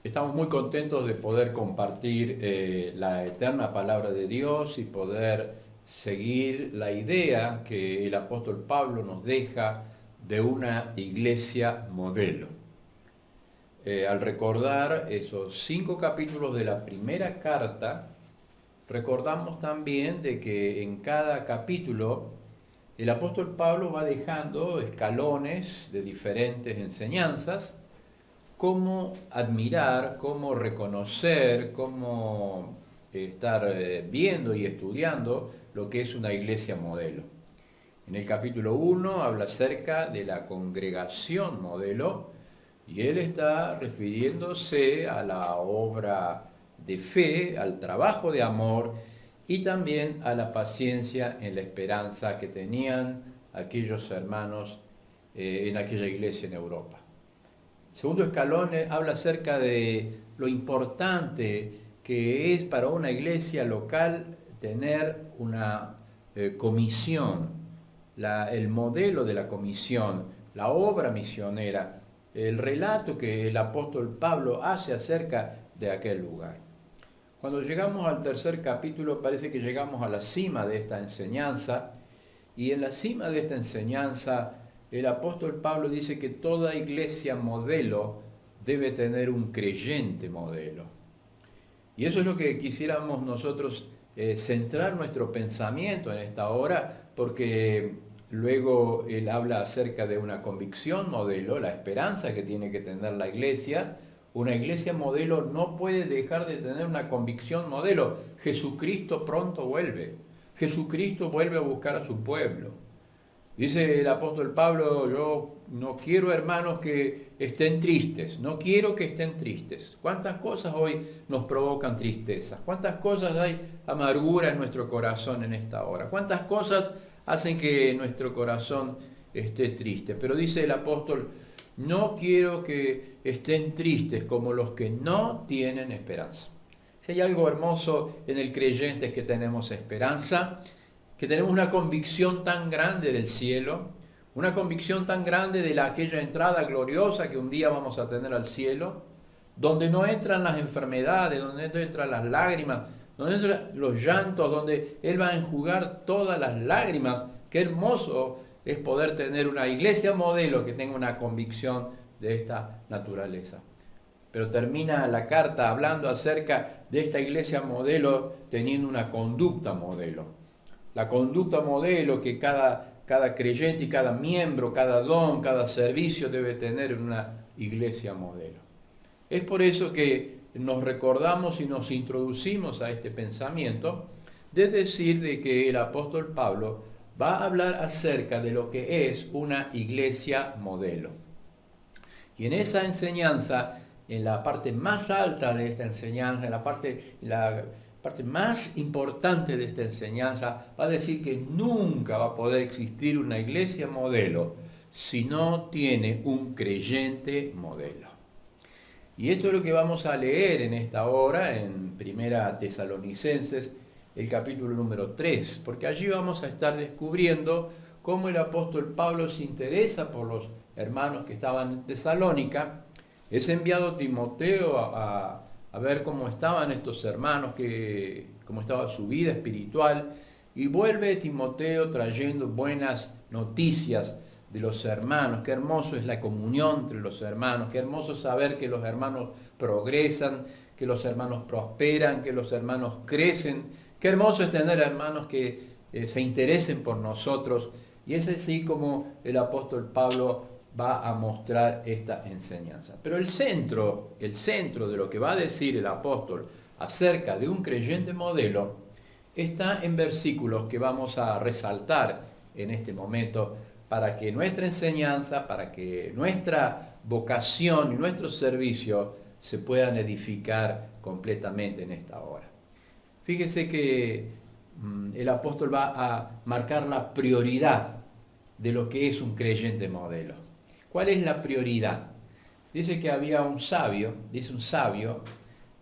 Estamos muy contentos de poder compartir la eterna palabra de Dios y poder seguir la idea que el apóstol Pablo nos deja de una iglesia modelo. Al recordar esos 5 capítulos de la primera carta, recordamos también de que en cada capítulo el apóstol Pablo va dejando escalones de diferentes enseñanzas, cómo admirar, cómo reconocer, cómo estar viendo y estudiando lo que es una iglesia modelo. En el capítulo 1 habla acerca de la congregación modelo y él está refiriéndose a la obra de fe, al trabajo de amor y también a la paciencia en la esperanza que tenían aquellos hermanos en aquella iglesia en Europa. El segundo escalón habla acerca de lo importante que es para una iglesia local tener una comisión, el modelo de la comisión, la obra misionera, el relato que el apóstol Pablo hace acerca de aquel lugar. Cuando llegamos al tercer capítulo parece que llegamos a la cima de esta enseñanza, y en la cima de esta enseñanza el apóstol Pablo dice que toda iglesia modelo debe tener un creyente modelo. Y eso es lo que quisiéramos nosotros centrar nuestro pensamiento en esta hora, porque luego él habla acerca de una convicción modelo, la esperanza que tiene que tener la iglesia. Una iglesia modelo no puede dejar de tener una convicción modelo. Jesucristo pronto vuelve. Jesucristo vuelve a buscar a su pueblo. Dice el apóstol Pablo, yo no quiero, hermanos, que estén tristes, no quiero que estén tristes. ¿Cuántas cosas hoy nos provocan tristeza? ¿Cuántas cosas hay amargura en nuestro corazón en esta hora? ¿Cuántas cosas hacen que nuestro corazón esté triste? Pero dice el apóstol, no quiero que estén tristes como los que no tienen esperanza. Si hay algo hermoso en el creyente es que tenemos esperanza, que tenemos una convicción tan grande del cielo, una convicción tan grande de aquella entrada gloriosa que un día vamos a tener al cielo, donde no entran las enfermedades, donde no entran las lágrimas, donde entran los llantos, donde Él va a enjugar todas las lágrimas. Qué hermoso es poder tener una iglesia modelo que tenga una convicción de esta naturaleza. Pero termina la carta hablando acerca de esta iglesia modelo teniendo una conducta modelo. La conducta modelo que cada creyente y cada miembro, cada don, cada servicio debe tener en una iglesia modelo. Es por eso que nos recordamos y nos introducimos a este pensamiento de decir de que el apóstol Pablo va a hablar acerca de lo que es una iglesia modelo. Y en esa enseñanza, en la parte más alta de esta enseñanza, en la parte más importante de esta enseñanza, va a decir que nunca va a poder existir una iglesia modelo si no tiene un creyente modelo. Y esto es lo que vamos a leer en esta hora, en Primera Tesalonicenses, el capítulo número 3, porque allí vamos a estar descubriendo cómo el apóstol Pablo se interesa por los hermanos que estaban en Tesalónica. Es enviado Timoteo a ver cómo estaban estos hermanos, cómo estaba su vida espiritual, y vuelve Timoteo trayendo buenas noticias de los hermanos. Qué hermoso es la comunión entre los hermanos, qué hermoso saber que los hermanos progresan, que los hermanos prosperan, que los hermanos crecen. Qué hermoso es tener hermanos que se interesen por nosotros, y es así como el apóstol Pablo va a mostrar esta enseñanza. Pero el centro de lo que va a decir el apóstol acerca de un creyente modelo está en versículos que vamos a resaltar en este momento para que nuestra enseñanza, para que nuestra vocación y nuestro servicio se puedan edificar completamente en esta hora. Fíjese que el apóstol va a marcar la prioridad de lo que es un creyente modelo. ¿Cuál es la prioridad? Dice que había un sabio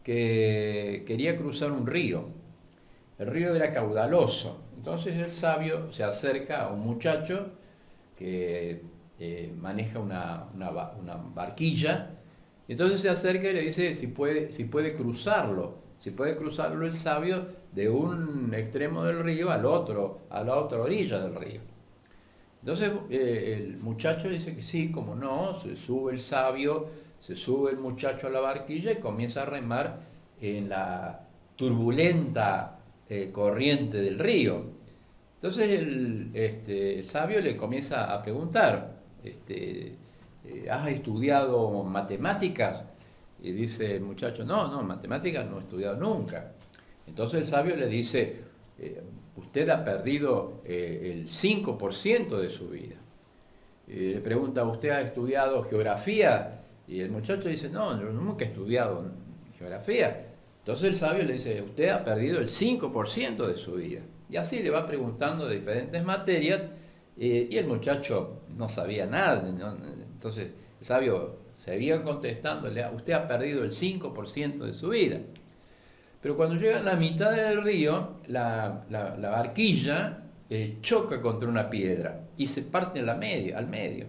que quería cruzar un río. El río era caudaloso. Entonces el sabio se acerca a un muchacho que maneja una barquilla Entonces se acerca y le dice si puede cruzarlo el sabio de un extremo del río al otro, a la otra orilla del río. Entonces el muchacho le dice que sí, como no, se sube el sabio, se sube el muchacho a la barquilla y comienza a remar en la turbulenta corriente del río. Entonces el sabio le comienza a preguntar, ¿has estudiado matemáticas? Y dice el muchacho, no, matemáticas no he estudiado nunca. Entonces el sabio le dice, usted ha perdido el 5% de su vida. Le pregunta, ¿usted ha estudiado geografía? Y el muchacho dice, no, yo nunca he estudiado geografía. Entonces el sabio le dice, usted ha perdido el 5% de su vida. Y así le va preguntando de diferentes materias, y el muchacho no sabía nada, ¿no? Entonces el sabio seguía contestándole, usted ha perdido el 5% de su vida. Pero cuando llega a la mitad del río, la barquilla choca contra una piedra y se parte al medio.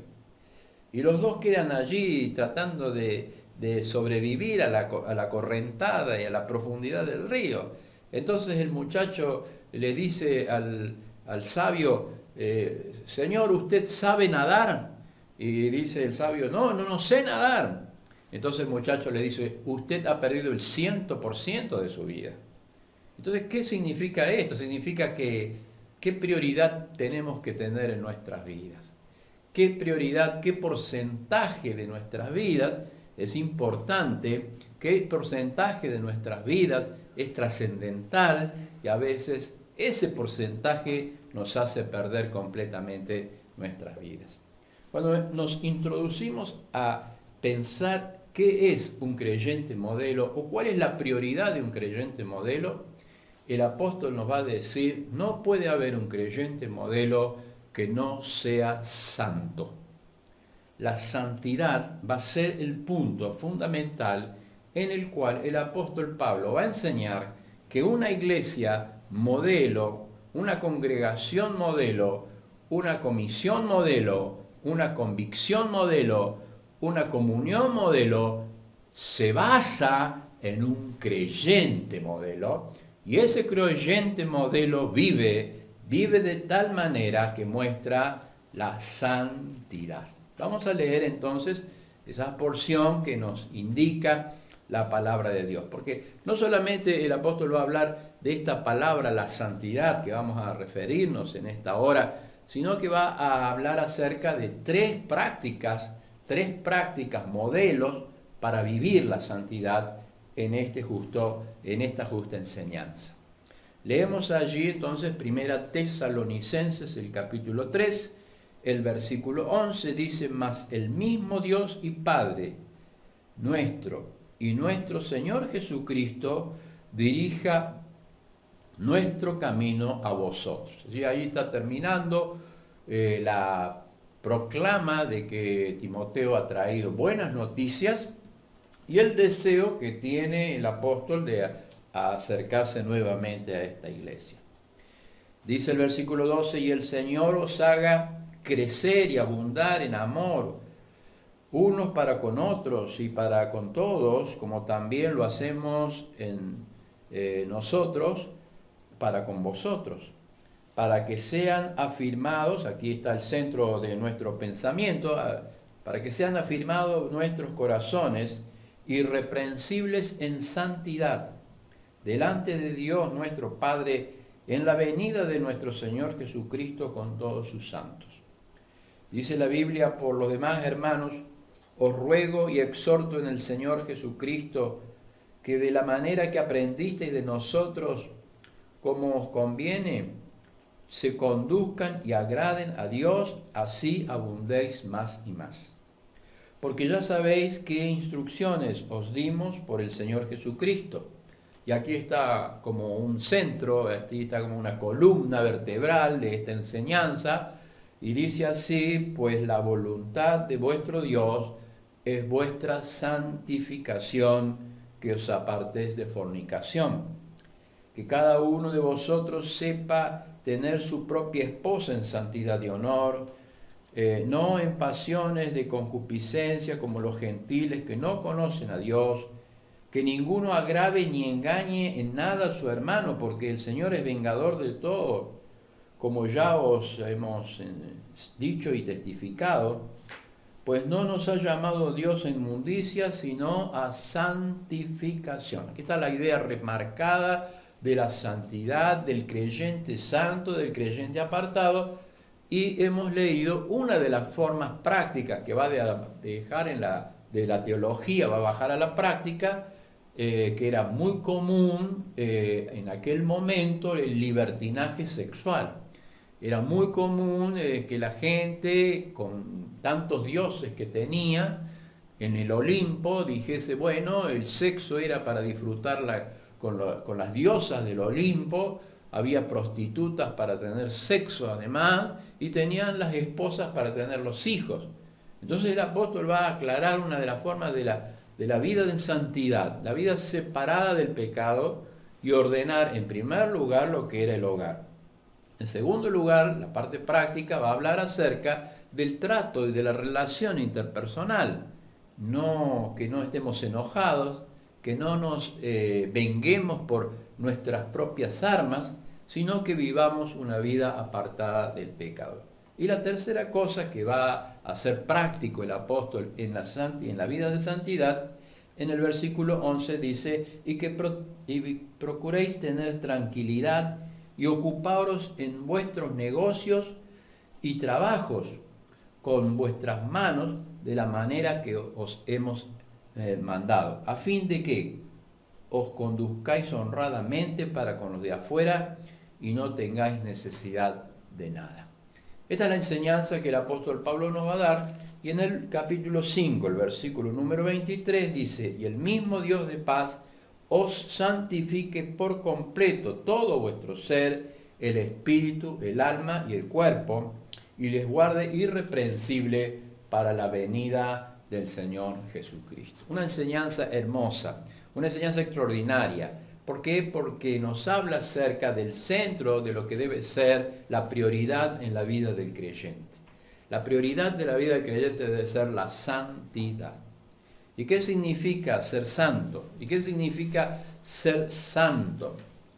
Y los dos quedan allí tratando de sobrevivir a la correntada y a la profundidad del río. Entonces el muchacho le dice al sabio, Señor, ¿usted sabe nadar? Y dice el sabio, no sé nadar. Entonces el muchacho le dice, usted ha perdido el 100% de su vida. Entonces, ¿qué significa esto? Significa que qué prioridad tenemos que tener en nuestras vidas. ¿Qué prioridad, qué porcentaje de nuestras vidas es importante? ¿Qué porcentaje de nuestras vidas es trascendental? Y a veces ese porcentaje nos hace perder completamente nuestras vidas. Cuando nos introducimos a pensar qué es un creyente modelo o cuál es la prioridad de un creyente modelo, el apóstol nos va a decir, no puede haber un creyente modelo que no sea santo. La santidad va a ser el punto fundamental en el cual el apóstol Pablo va a enseñar que una iglesia modelo, una congregación modelo, una comisión modelo, una convicción modelo, una comunión modelo, se basa en un creyente modelo, y ese creyente modelo vive de tal manera que muestra la santidad. Vamos a leer entonces esa porción que nos indica la palabra de Dios, porque no solamente el apóstol va a hablar de esta palabra, la santidad, que vamos a referirnos en esta hora, sino que va a hablar acerca de tres prácticas, modelos para vivir la santidad en esta justa enseñanza. Leemos allí entonces 1 Tesalonicenses, el capítulo 3, el versículo 11, dice, mas el mismo Dios y Padre nuestro y nuestro Señor Jesucristo dirija nuestro camino a vosotros. Y ahí está terminando la proclama de que Timoteo ha traído buenas noticias y el deseo que tiene el apóstol de acercarse nuevamente a esta iglesia. Dice el versículo 12, y el Señor os haga crecer y abundar en amor, unos para con otros y para con todos, como también lo hacemos nosotros para con vosotros, para que sean afirmados, aquí está el centro de nuestro pensamiento, para que sean afirmados nuestros corazones irreprensibles en santidad, delante de Dios nuestro Padre, en la venida de nuestro Señor Jesucristo con todos sus santos. Dice la Biblia, por los demás, hermanos, os ruego y exhorto en el Señor Jesucristo, que de la manera que aprendisteis de nosotros, como os conviene, se conduzcan y agraden a Dios, así abundéis más y más. Porque ya sabéis qué instrucciones os dimos por el Señor Jesucristo. Y aquí está como un centro, aquí está como una columna vertebral de esta enseñanza, y dice así, pues la voluntad de vuestro Dios es vuestra santificación, que os apartéis de fornicación. Que cada uno de vosotros sepa tener su propia esposa en santidad y honor, no en pasiones de concupiscencia como los gentiles que no conocen a Dios, que ninguno agrave ni engañe en nada a su hermano, porque el Señor es vengador de todo, como ya os hemos dicho y testificado, pues no nos ha llamado Dios a inmundicia, sino a santificación. Aquí está la idea remarcada de la santidad, del creyente santo, del creyente apartado, y hemos leído una de las formas prácticas que va a dejar de la teología, va a bajar a la práctica, que era muy común en aquel momento, el libertinaje sexual. Era muy común que la gente, con tantos dioses que tenía en el Olimpo, dijese, bueno, el sexo era para disfrutarla con las diosas del Olimpo, había prostitutas para tener sexo además, y tenían las esposas para tener los hijos. Entonces el apóstol va a aclarar una de las formas de la vida de santidad, la vida separada del pecado, y ordenar en primer lugar lo que era el hogar. En segundo lugar, la parte práctica va a hablar acerca del trato y de la relación interpersonal. Que no estemos enojados, que no nos venguemos por nuestras propias armas, sino que vivamos una vida apartada del pecado. Y la tercera cosa que va a hacer práctico el apóstol en la vida de santidad, en el versículo 11 dice, y procuréis tener tranquilidad y ocuparos en vuestros negocios y trabajos con vuestras manos de la manera que os hemos mandado, a fin de que os conduzcáis honradamente para con los de afuera y no tengáis necesidad de nada. Esta es la enseñanza que el apóstol Pablo nos va a dar, y en el capítulo 5, el versículo número 23 dice, y el mismo Dios de paz os santifique por completo todo vuestro ser, el espíritu, el alma y el cuerpo, y les guarde irreprensible para la venida del Señor Jesucristo. Una enseñanza hermosa, una enseñanza extraordinaria. ¿Por qué? Porque nos habla acerca del centro de lo que debe ser la prioridad en la vida del creyente. La prioridad de la vida del creyente debe ser la santidad. ¿Y qué significa ser santo? ¿Y qué significa ser santo?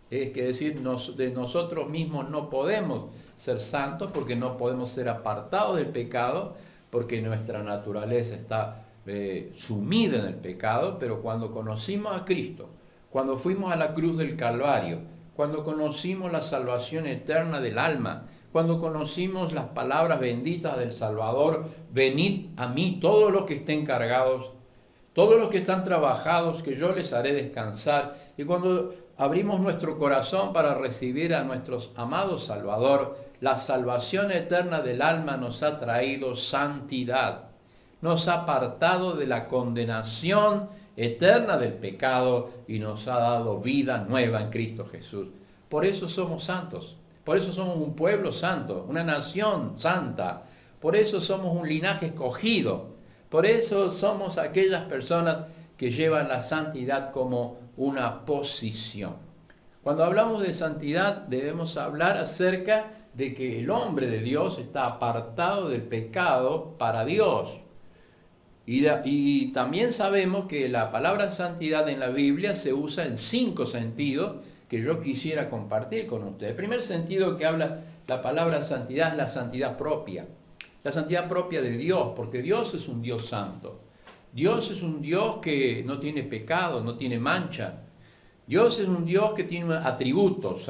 Es decir, de nosotros mismos no podemos ser santos porque no podemos ser apartados del pecado, porque nuestra naturaleza está sumida en el pecado, pero cuando conocimos a Cristo, cuando fuimos a la cruz del Calvario, cuando conocimos la salvación eterna del alma, cuando conocimos las palabras benditas del Salvador, venid a mí todos los que estén cargados, todos los que están trabajados, que yo les haré descansar. Y cuando abrimos nuestro corazón para recibir a nuestro amado Salvador, la salvación eterna del alma nos ha traído santidad, nos ha apartado de la condenación eterna del pecado y nos ha dado vida nueva en Cristo Jesús. Por eso somos santos, por eso somos un pueblo santo, una nación santa, por eso somos un linaje escogido, por eso somos aquellas personas que llevan la santidad como una posición. Cuando hablamos de santidad debemos hablar acerca de que el hombre de Dios está apartado del pecado para Dios. Y también sabemos que la palabra santidad en la Biblia se usa en 5 sentidos que yo quisiera compartir con ustedes. El primer sentido que habla la palabra santidad es la santidad propia de Dios, porque Dios es un Dios santo. Dios es un Dios que no tiene pecado, no tiene mancha. Dios es un Dios que tiene atributos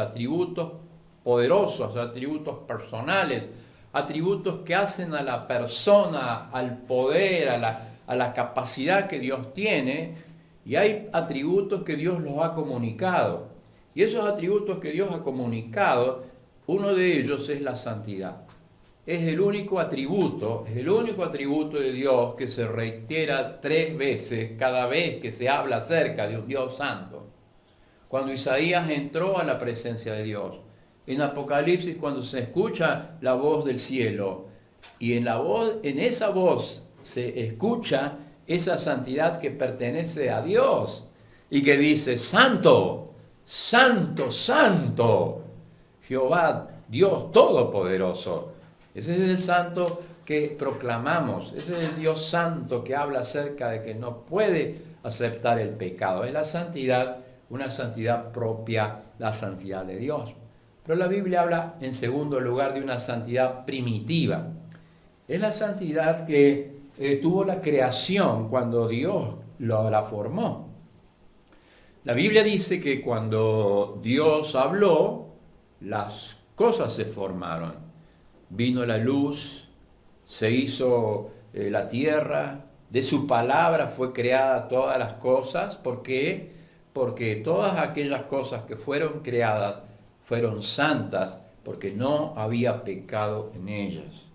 poderosos, atributos personales, atributos que hacen a la persona, al poder, a la capacidad que Dios tiene, y hay atributos que Dios los ha comunicado. Y esos atributos que Dios ha comunicado, uno de ellos es la santidad. Es el único atributo de Dios que se reitera 3 veces cada vez que se habla acerca de un Dios santo. Cuando Isaías entró a la presencia de Dios, en Apocalipsis cuando se escucha la voz del cielo, y en esa voz se escucha esa santidad que pertenece a Dios y que dice: Santo, Santo, Santo, Jehová, Dios Todopoderoso. Ese es el santo que proclamamos. Ese es el Dios santo que habla acerca de que no puede aceptar el pecado. Es la santidad, una santidad propia, la santidad de Dios. Pero la Biblia habla en segundo lugar de una santidad primitiva. Es la santidad que tuvo la creación cuando Dios la formó. La Biblia dice que cuando Dios habló, las cosas se formaron. Vino la luz, se hizo la tierra, de su palabra fue creada todas las cosas. ¿Por qué? Porque todas aquellas cosas que fueron creadas fueron santas, porque no había pecado en ellas.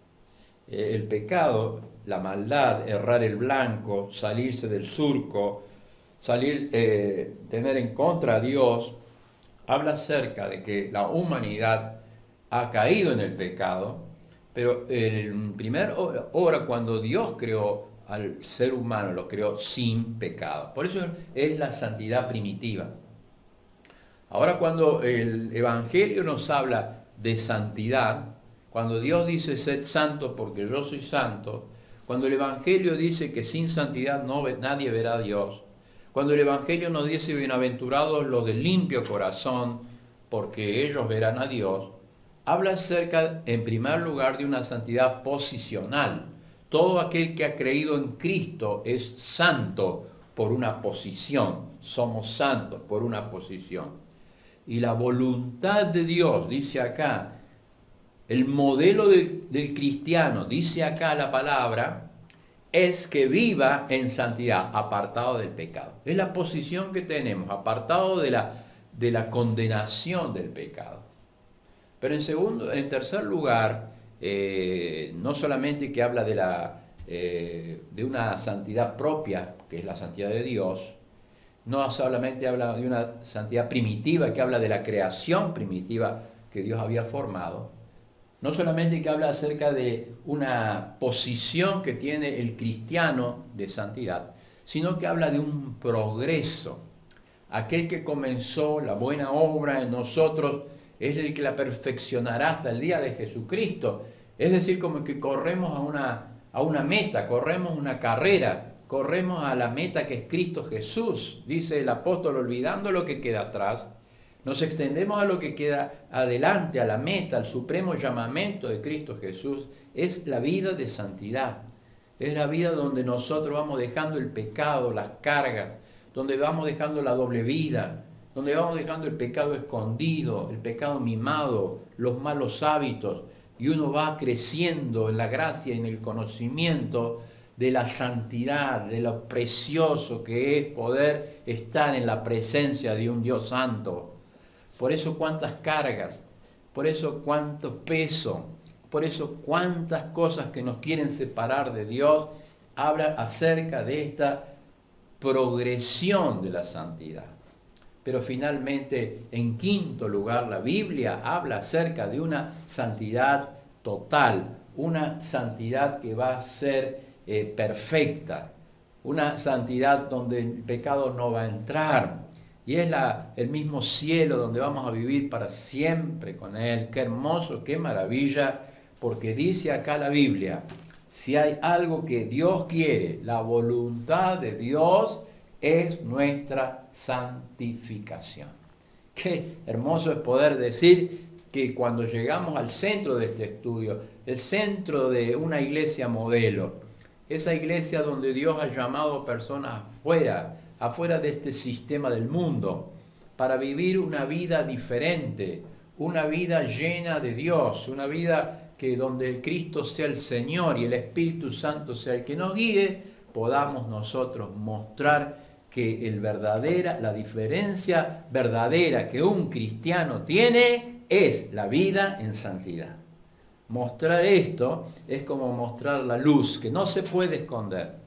El pecado, la maldad, errar el blanco, salirse del surco, tener en contra a Dios, habla acerca de que la humanidad ha caído en el pecado, pero en primer hora cuando Dios creó al ser humano, lo creó sin pecado. Por eso es la santidad primitiva. Ahora cuando el Evangelio nos habla de santidad, cuando Dios dice sed santo porque yo soy santo, cuando el Evangelio dice que sin santidad nadie verá a Dios, cuando el Evangelio nos dice bienaventurados los de limpio corazón porque ellos verán a Dios, habla acerca en primer lugar de una santidad posicional. Todo aquel que ha creído en Cristo es santo por una posición, somos santos por una posición. Y la voluntad de Dios, dice acá, el modelo del cristiano, dice acá la palabra, es que viva en santidad, apartado del pecado. Es la posición que tenemos, apartado de la condenación del pecado. Pero en tercer lugar, no solamente que habla de una santidad propia, que es la santidad de Dios, no solamente habla de una santidad primitiva, que habla de la creación primitiva que Dios había formado, no solamente que habla acerca de una posición que tiene el cristiano de santidad, sino que habla de un progreso. Aquel que comenzó la buena obra en nosotros es el que la perfeccionará hasta el día de Jesucristo. Es decir, como que corremos a una meta, corremos una carrera, corremos a la meta que es Cristo Jesús, dice el apóstol, olvidando lo que queda atrás. Nos extendemos a lo que queda adelante, a la meta, al supremo llamamiento de Cristo Jesús. Es la vida de santidad. Es la vida donde nosotros vamos dejando el pecado, las cargas, donde vamos dejando la doble vida, donde vamos dejando el pecado escondido, el pecado mimado, los malos hábitos, y uno va creciendo en la gracia y en el conocimiento de la santidad, de lo precioso que es poder estar en la presencia de un Dios santo. Por eso cuántas cargas, por eso cuánto peso, por eso cuántas cosas que nos quieren separar de Dios, habla acerca de esta progresión de la santidad. Pero finalmente, en quinto lugar, la Biblia habla acerca de una santidad total, una santidad que va a ser perfecta, una santidad donde el pecado no va a entrar. Y es el mismo cielo donde vamos a vivir para siempre con Él. Qué hermoso, qué maravilla, porque dice acá la Biblia, si hay algo que Dios quiere, la voluntad de Dios es nuestra santificación. Qué hermoso es poder decir que cuando llegamos al centro de este estudio, el centro de una iglesia modelo, esa iglesia donde Dios ha llamado personas afuera de este sistema del mundo, para vivir una vida diferente, una vida llena de Dios, una vida que donde el Cristo sea el Señor y el Espíritu Santo sea el que nos guíe, podamos nosotros mostrar que la diferencia verdadera que un cristiano tiene es la vida en santidad. Mostrar esto es como mostrar la luz que no se puede esconder.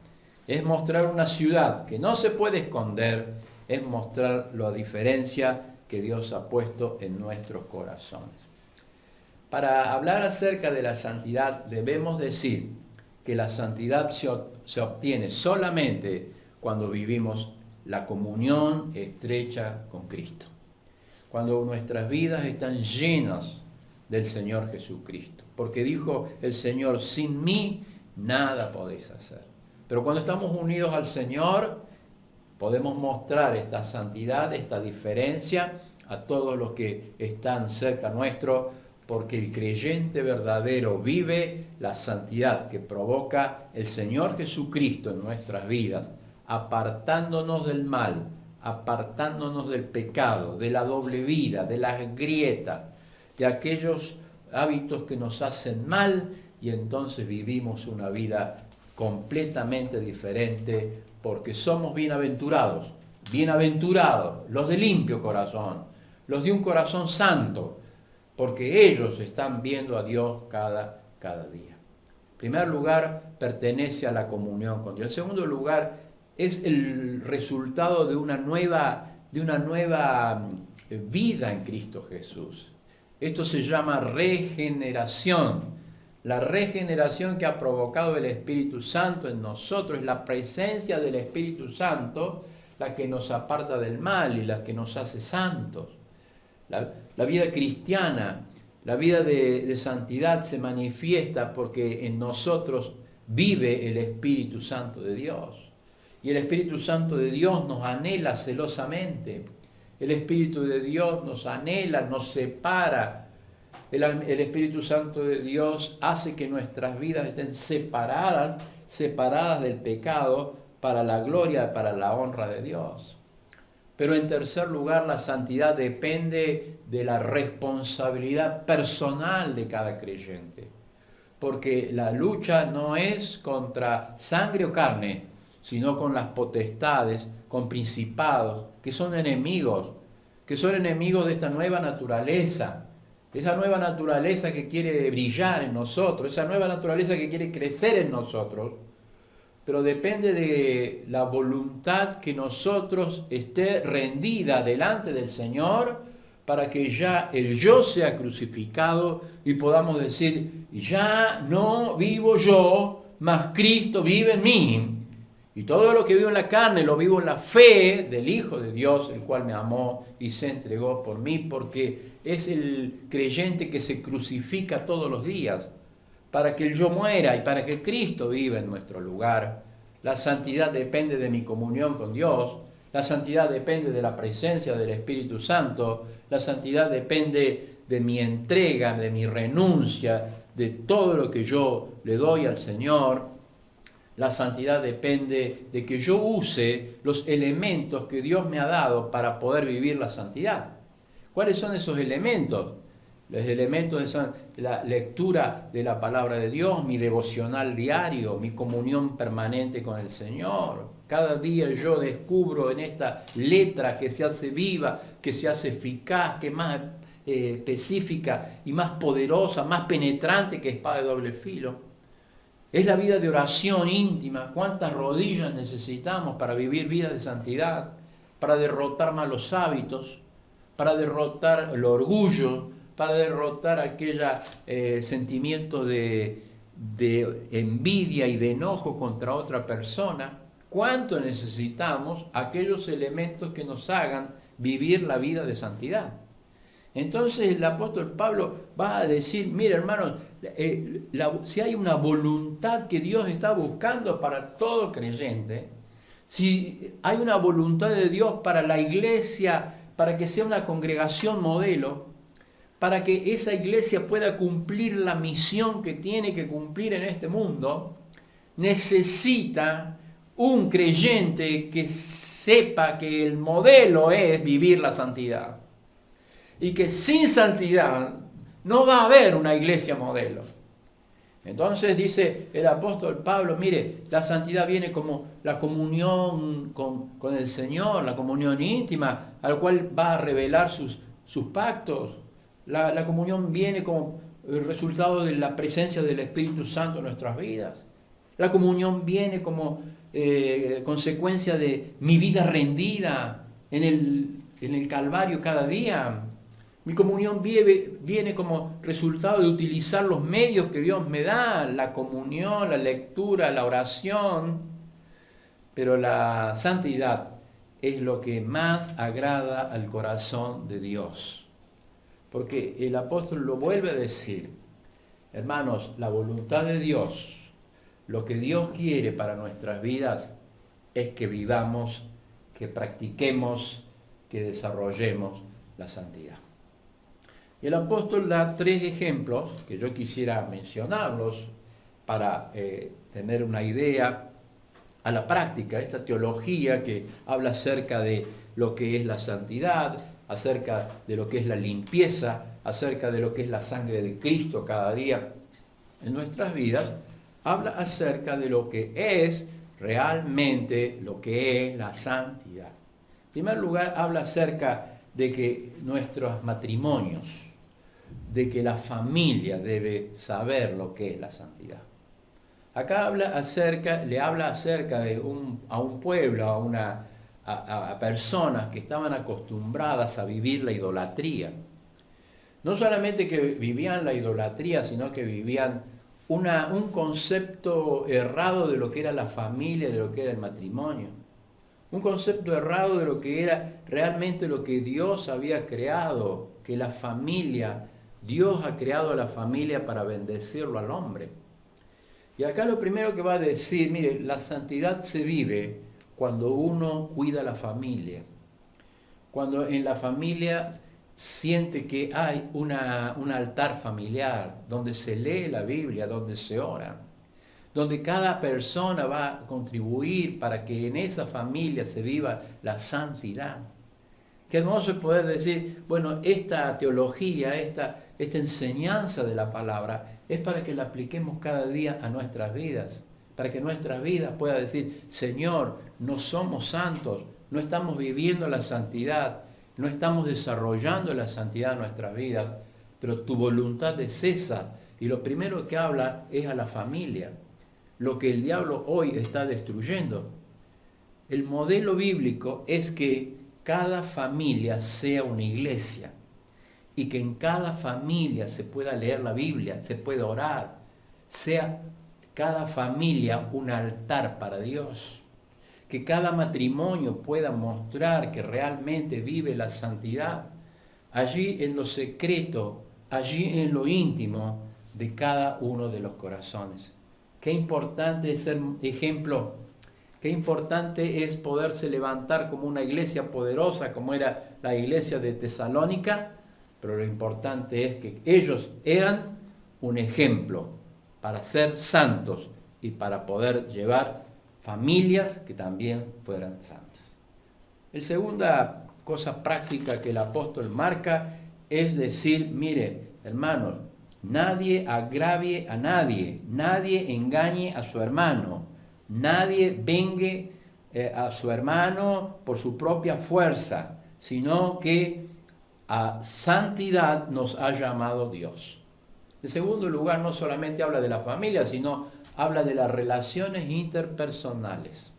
Es mostrar una ciudad que no se puede esconder. Es mostrar la diferencia que Dios ha puesto en nuestros corazones. Para hablar acerca de la santidad debemos decir que la santidad se obtiene solamente cuando vivimos la comunión estrecha con Cristo. Cuando nuestras vidas están llenas del Señor Jesucristo. Porque dijo el Señor, sin mí nada podéis hacer. Pero cuando estamos unidos al Señor, podemos mostrar esta santidad, esta diferencia a todos los que están cerca nuestro, porque el creyente verdadero vive la santidad que provoca el Señor Jesucristo en nuestras vidas, apartándonos del mal, apartándonos del pecado, de la doble vida, de las grietas, de aquellos hábitos que nos hacen mal, y entonces vivimos una vida completamente diferente, porque somos bienaventurados, bienaventurados los de limpio corazón, los de un corazón santo, porque ellos están viendo a Dios cada día. En primer lugar, pertenece a la comunión con Dios. En segundo lugar, es el resultado de una nueva vida en Cristo Jesús. Esto se llama regeneración. La regeneración que ha provocado el Espíritu Santo en nosotros es la presencia del Espíritu Santo, la que nos aparta del mal y la que nos hace santos. La vida cristiana, la vida de santidad se manifiesta porque en nosotros vive el Espíritu Santo de Dios. Y el Espíritu Santo de Dios nos anhela celosamente. El Espíritu de Dios nos anhela, nos separa. El Espíritu Santo de Dios hace que nuestras vidas estén separadas del pecado para la gloria, para la honra de Dios. Pero en tercer lugar, la santidad depende de la responsabilidad personal de cada creyente. Porque la lucha no es contra sangre o carne, sino con las potestades, con principados, que son enemigos de esta nueva naturaleza. Esa nueva naturaleza que quiere brillar en nosotros, esa nueva naturaleza que quiere crecer en nosotros, pero depende de la voluntad que nosotros esté rendida delante del Señor para que ya el yo sea crucificado y podamos decir, ya no vivo yo, mas Cristo vive en mí. Y todo lo que vivo en la carne lo vivo en la fe del Hijo de Dios, el cual me amó y se entregó por mí, porque es el creyente que se crucifica todos los días para que el yo muera y para que Cristo viva en nuestro lugar. La santidad depende de mi comunión con Dios, la santidad depende de la presencia del Espíritu Santo, la santidad depende de mi entrega, de mi renuncia, de todo lo que yo le doy al Señor. La santidad depende de que yo use los elementos que Dios me ha dado para poder vivir la santidad. ¿Cuáles son esos elementos? Los elementos son la lectura de la palabra de Dios, mi devocional diario, mi comunión permanente con el Señor. Cada día yo descubro en esta letra que se hace viva, que se hace eficaz, que es más específica y más poderosa, más penetrante que espada de doble filo. Es la vida de oración íntima. ¿Cuántas rodillas necesitamos para vivir vida de santidad? Para derrotar malos hábitos, para derrotar el orgullo, para derrotar aquel sentimiento de envidia y de enojo contra otra persona. ¿Cuánto necesitamos aquellos elementos que nos hagan vivir la vida de santidad? Entonces el apóstol Pablo va a decir, mira hermanos, si hay una voluntad que Dios está buscando para todo creyente, si hay una voluntad de Dios para la iglesia, para que sea una congregación modelo, para que esa iglesia pueda cumplir la misión que tiene que cumplir en este mundo, necesita un creyente que sepa que el modelo es vivir la santidad. Y que sin santidad no va a haber una iglesia modelo. Entonces dice el apóstol Pablo, mire, la santidad viene como la comunión con el Señor, la comunión íntima, al cual va a revelar sus pactos. La comunión viene como el resultado de la presencia del Espíritu Santo en nuestras vidas. La comunión viene como consecuencia de mi vida rendida en el Calvario cada día. Mi comunión viene como resultado de utilizar los medios que Dios me da, la comunión, la lectura, la oración. Pero la santidad es lo que más agrada al corazón de Dios. porque el apóstol lo vuelve a decir. Hermanos, la voluntad de Dios, lo que Dios quiere para nuestras vidas es que vivamos, que practiquemos, que desarrollemos la santidad. Y el apóstol da 3 ejemplos que yo quisiera mencionarlos para tener una idea a la práctica, esta teología que habla acerca de lo que es la santidad, acerca de lo que es la limpieza, acerca de lo que es la sangre de Cristo cada día en nuestras vidas, habla acerca de lo que es realmente lo que es la santidad. En primer lugar, habla acerca de que nuestros matrimonios, de que la familia debe saber lo que es la santidad. Acá le habla acerca de a un pueblo, a personas que estaban acostumbradas a vivir la idolatría. No solamente que vivían la idolatría, sino que vivían un concepto errado de lo que era la familia, de lo que era el matrimonio. Un concepto errado de lo que era realmente lo que Dios había creado, que la familia, Dios ha creado a la familia para bendecirlo al hombre. Y acá lo primero que va a decir, mire, la santidad se vive cuando uno cuida la familia. Cuando en la familia siente que hay un altar familiar donde se lee la Biblia, donde se ora, donde cada persona va a contribuir para que en esa familia se viva la santidad. Qué hermoso es poder decir, bueno, esta teología, esta enseñanza de la palabra es para que la apliquemos cada día a nuestras vidas, para que nuestras vidas puedan decir, Señor, no somos santos, no estamos viviendo la santidad, no estamos desarrollando la santidad en nuestras vidas, pero tu voluntad es esa. Y lo primero que habla es a la familia, lo que el diablo hoy está destruyendo. El modelo bíblico es que cada familia sea una iglesia y que en cada familia se pueda leer la Biblia, se pueda orar, sea cada familia un altar para Dios. Que cada matrimonio pueda mostrar que realmente vive la santidad allí en lo secreto, allí en lo íntimo de cada uno de los corazones. Qué importante es ser ejemplo, qué importante es poderse levantar como una iglesia poderosa como era la iglesia de Tesalónica, pero lo importante es que ellos eran un ejemplo para ser santos y para poder llevar familias que también fueran santas. La segunda cosa práctica que el apóstol marca es decir, mire, hermanos, nadie agravie a nadie, nadie engañe a su hermano, nadie vengue a su hermano por su propia fuerza, sino que a santidad nos ha llamado Dios. En segundo lugar, no solamente habla de la familia, sino habla de las relaciones interpersonales.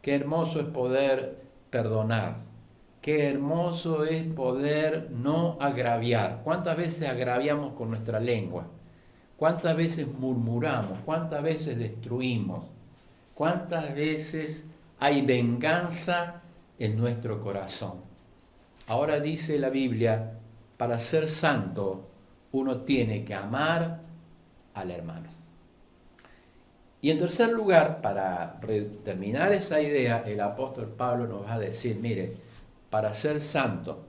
Qué hermoso es poder perdonar. Qué hermoso es poder no agraviar. ¿Cuántas veces agraviamos con nuestra lengua? ¿Cuántas veces murmuramos? ¿Cuántas veces destruimos? ¿Cuántas veces hay venganza en nuestro corazón? Ahora dice la Biblia, para ser santo, uno tiene que amar al hermano. Y en tercer lugar, para terminar esa idea, el apóstol Pablo nos va a decir, mire, para ser santo,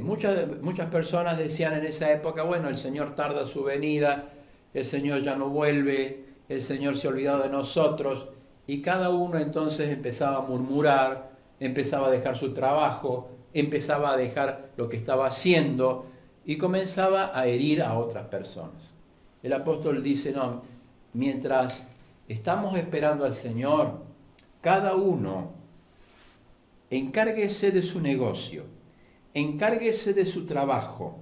muchas personas decían en esa época, bueno, el Señor tarda su venida, el Señor ya no vuelve, el Señor se ha olvidado de nosotros, y cada uno entonces empezaba a murmurar, empezaba a dejar su trabajo, empezaba a dejar lo que estaba haciendo y comenzaba a herir a otras personas. El apóstol dice, no, mientras estamos esperando al Señor, cada uno encárguese de su negocio, encárguese de su trabajo,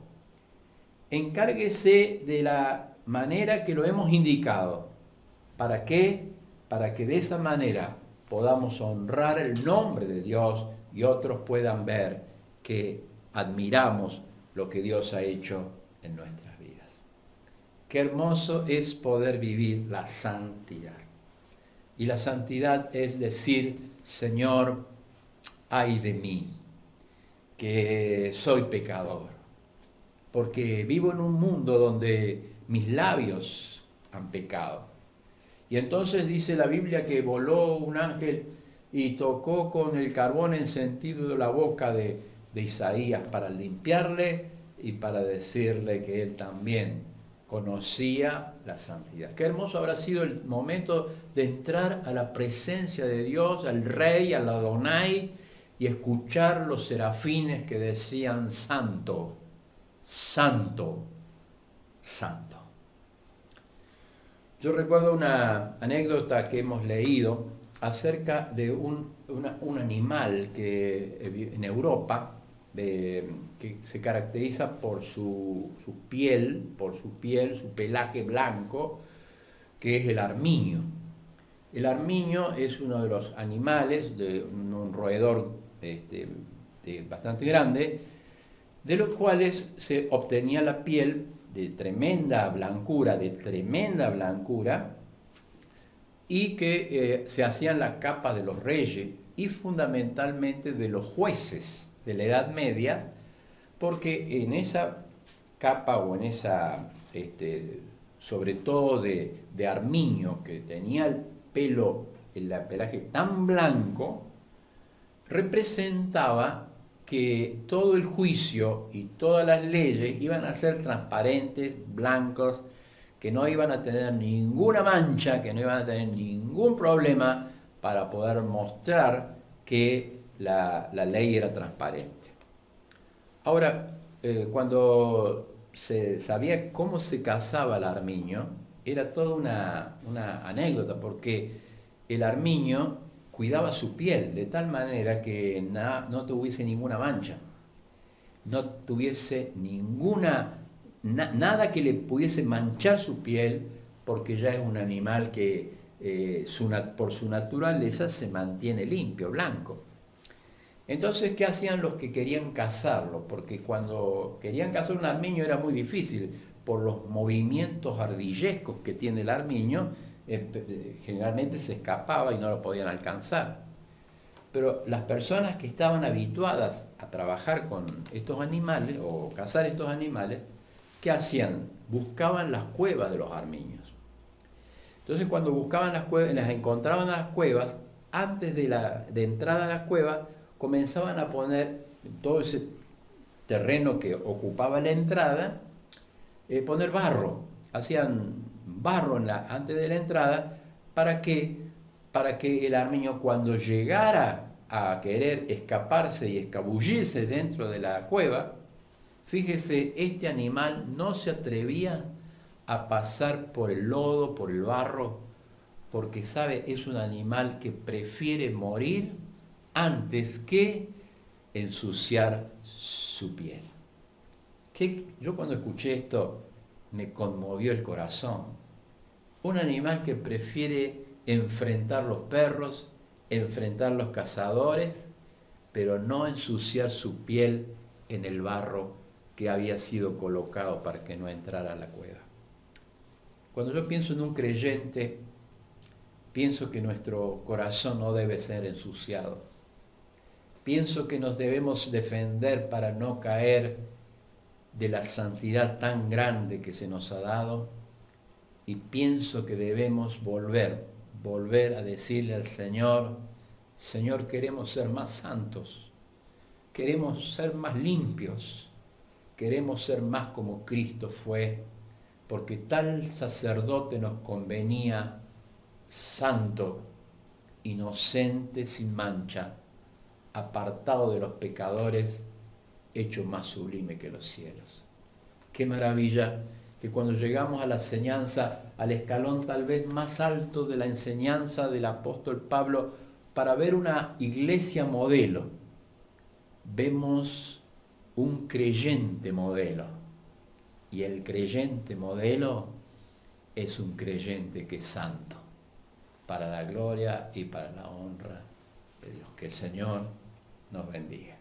encárguese de la manera que lo hemos indicado. ¿Para qué? Para que de esa manera podamos honrar el nombre de Dios y otros puedan ver que admiramos lo que Dios ha hecho en nuestras vidas. Qué hermoso es poder vivir la santidad. Y la santidad es decir, Señor, ay de mí, que soy pecador. porque vivo en un mundo donde mis labios han pecado. Y entonces dice la Biblia que voló un ángel y tocó con el carbón encendido la boca de Isaías para limpiarle y para decirle que él también conocía la santidad. Qué hermoso habrá sido el momento de entrar a la presencia de Dios, al Rey, al Adonai, y escuchar los serafines que decían: santo, santo, santo. Yo recuerdo una anécdota que hemos leído acerca de un animal que en Europa que se caracteriza por su piel, su pelaje blanco, que es el armiño. El armiño es uno de los animales de un roedor bastante grande, de los cuales se obtenía la piel de tremenda blancura, y que se hacían las capas de los reyes y fundamentalmente de los jueces de la Edad Media, porque en esa capa o en esa, sobre todo de armiño, que tenía el pelaje tan blanco, representaba que todo el juicio y todas las leyes iban a ser transparentes, blancos, que no iban a tener ninguna mancha, que no iban a tener ningún problema para poder mostrar que la ley era transparente. Ahora, cuando se sabía cómo se cazaba el armiño, era toda una anécdota, porque el armiño cuidaba su piel de tal manera que no tuviese ninguna mancha, no tuviese nada que le pudiese manchar su piel, porque ya es un animal que por su naturaleza se mantiene limpio, blanco. Entonces, ¿qué hacían los que querían cazarlo? Porque cuando querían cazar un armiño era muy difícil, por los movimientos ardillescos que tiene el armiño, generalmente se escapaba y no lo podían alcanzar. Pero las personas que estaban habituadas a trabajar con estos animales o cazar estos animales, ¿qué hacían? Buscaban las cuevas de los armiños. Entonces, cuando buscaban las cuevas, las encontraban a las cuevas, antes de entrar a las cuevas, comenzaban a poner todo ese terreno que ocupaba la entrada, poner barro. Hacían barro antes de la entrada. ¿Para qué? Para que el armiño, cuando llegara a querer escaparse y escabullirse dentro de la cueva, fíjese, este animal no se atrevía a pasar por el lodo, por el barro, porque sabe, es un animal que prefiere morir antes que ensuciar su piel. Yo cuando escuché esto me conmovió el corazón. Un animal que prefiere enfrentar los perros, enfrentar los cazadores, pero no ensuciar su piel en el barro que había sido colocado para que no entrara a la cueva. Cuando yo pienso en un creyente, pienso que nuestro corazón no debe ser ensuciado. Pienso que nos debemos defender para no caer de la santidad tan grande que se nos ha dado, y pienso que debemos volver a decirle al Señor: Señor, queremos ser más santos, queremos ser más limpios, queremos ser más como Cristo fue, porque tal sacerdote nos convenía, santo, inocente, sin mancha, apartado de los pecadores, hecho más sublime que los cielos. Qué maravilla que cuando llegamos a la enseñanza, al escalón tal vez más alto de la enseñanza del apóstol Pablo, para ver una iglesia modelo, vemos un creyente modelo. Y el creyente modelo es un creyente que es santo, para la gloria y para la honra de Dios. Que el Señor nos bendiga.